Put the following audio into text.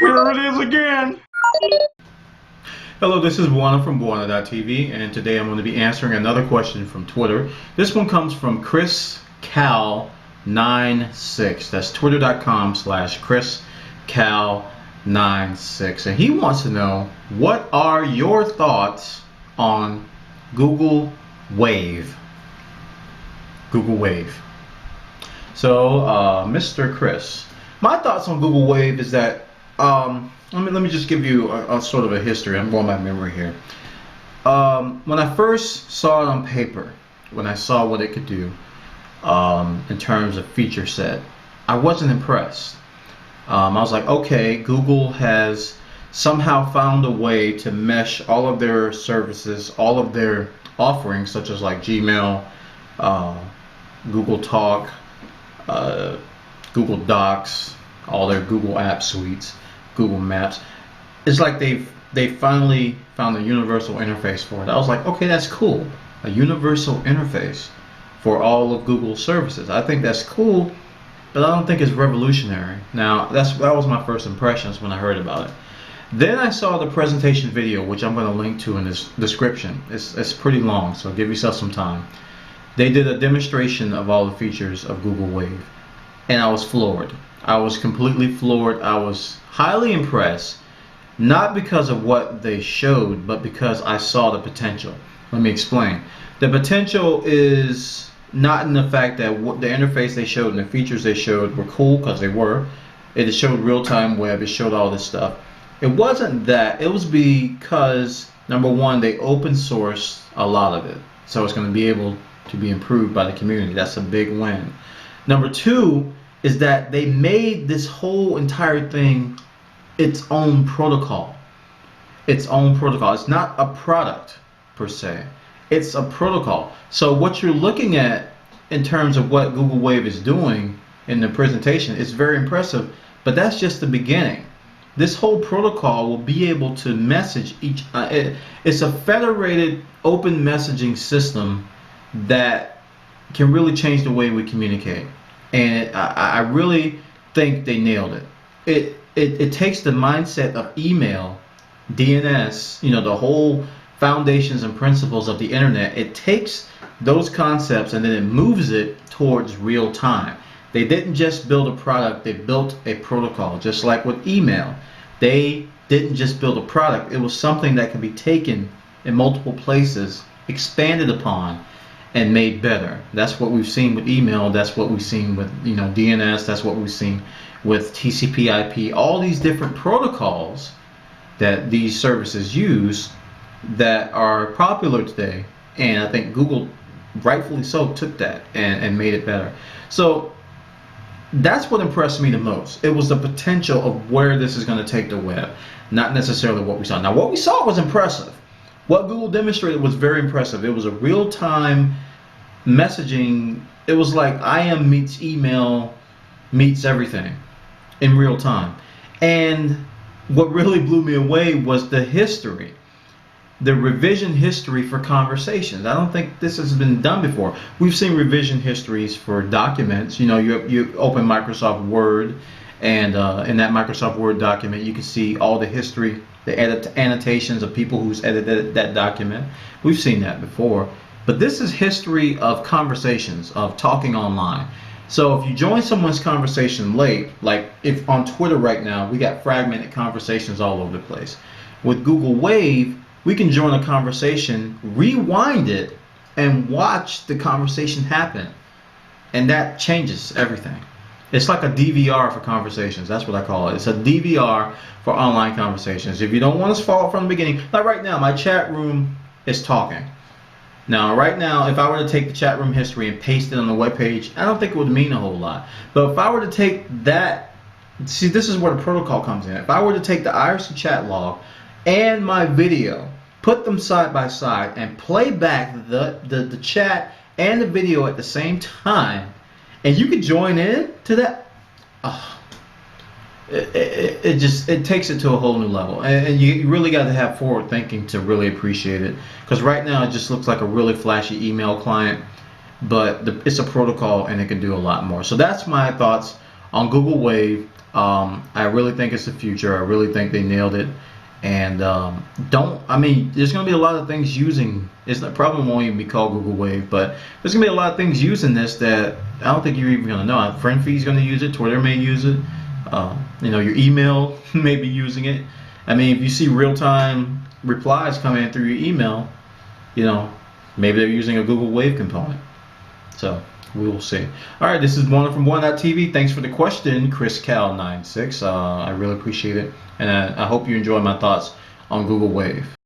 Here it is again. Hello, this is Bwana from Bwana.tv, and today I'm going to be answering another question from Twitter. This one comes from ChrisCal96. That's twitter.com/ChrisCal96. And he wants to know, what are your thoughts on Google Wave? Google Wave. So, Mr. Chris, my thoughts on Google Wave is that, let me just give you a sort of a history. I'm going by memory here. When I first saw it on paper, when I saw what it could do in terms of feature set, I wasn't impressed. I was like, okay, Google has somehow found a way to mesh all of their services, all of their offerings, such as like Gmail, Google Talk, Google Docs, all their Google app suites, Google Maps. It's like they finally found a universal interface for it. I was like, okay, that's cool. A universal interface for all of Google's services. I think that's cool, but I don't think it's revolutionary. Now, that was my first impressions when I heard about it. Then I saw the presentation video, which I'm going to link to in this description. It's pretty long, so give yourself some time. They did a demonstration of all the features of Google Wave, and I was floored. I was completely floored. I was highly impressed, not because of what they showed, but because I saw the potential. Let me explain. The potential is not in the fact that the interface they showed and the features they showed were cool, because they were. It showed real-time web. It showed all this stuff. It wasn't that. It was because, number one, they open sourced a lot of it, so it's going to be able to be improved by the community. That's a big win. Number two is that they made this whole entire thing its own protocol. Its own protocol. It's not a product per se. It's a protocol. So what you're looking at in terms of what Google Wave is doing in the presentation is very impressive, but that's just the beginning. This whole protocol will be able to message each. It's a federated open messaging system that can really change the way we communicate. And I really think they nailed it. It takes the mindset of email, DNS, the whole foundations and principles of the internet. It takes those concepts and then it moves it towards real time. They didn't just build a product, they built a protocol. Just like with email, they didn't just build a product. It was something that can be taken in multiple places, expanded upon, and made better. That's what we've seen with email. That's what we've seen with DNS. That's what we've seen with TCP/IP. All these different protocols that these services use that are popular today, and I think Google, rightfully so, took that and made it better. So that's what impressed me the most. It was the potential of where this is going to take the web, not necessarily what we saw. Now, what we saw was impressive. What Google demonstrated was very impressive. It was a real-time messaging. It was like IM meets email meets everything in real time. And what really blew me away was the history, the revision history for conversations. I don't think this has been done before. We've seen revision histories for documents. You open Microsoft Word, and in that Microsoft Word document, you can see all the history, the annotations of people who's edited that document. We've seen that before. But this is history of conversations, of talking online. So if you join someone's conversation late, like if on Twitter right now, we got fragmented conversations all over the place. With Google Wave, we can join a conversation, rewind it, and watch the conversation happen. And that changes everything. It's like a DVR for conversations. That's what I call it. It's a DVR for online conversations. If you don't want to follow from the beginning, like right now, my chat room is talking. Now, right now, if I were to take the chat room history and paste it on the web page, I don't think it would mean a whole lot. But if I were to take that, see, this is where the protocol comes in. If I were to take the IRC chat log and my video, put them side by side, and play back the chat and the video at the same time, and you could join in to that, it takes it to a whole new level. And you really got to have forward thinking to really appreciate it, because right now it just looks like a really flashy email client, but it's a protocol and it can do a lot more. So that's my thoughts on Google Wave. I really think it's the future. I really think they nailed it. And I mean, there's going to be a lot of things using, it's the problem won't even be called Google Wave, but there's going to be a lot of things using this that I don't think you're even going to know. FriendFeed's going to use it, Twitter may use it, your email may be using it. I mean, if you see real-time replies coming in through your email, maybe they're using a Google Wave component. So we will see. All right, this is Bwana from Bwana.tv. Thanks for the question, Chris Cal96. I really appreciate it, and I hope you enjoy my thoughts on Google Wave.